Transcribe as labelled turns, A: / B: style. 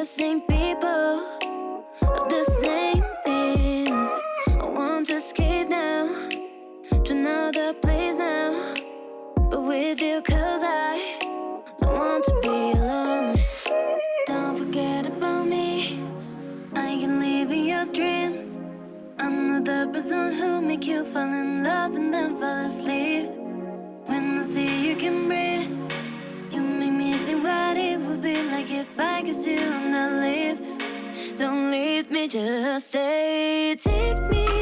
A: the same people, the same things. I want to escape now to another place now, but with you, cause I don't want to be alone. Don't forget about me, I can live in your dreams. I'm not the person who make you fall in love and then fall asleep. When I see you can breathe, you make me think what it would be like if I kiss you on the lips. Don't leave me, just stay. Take me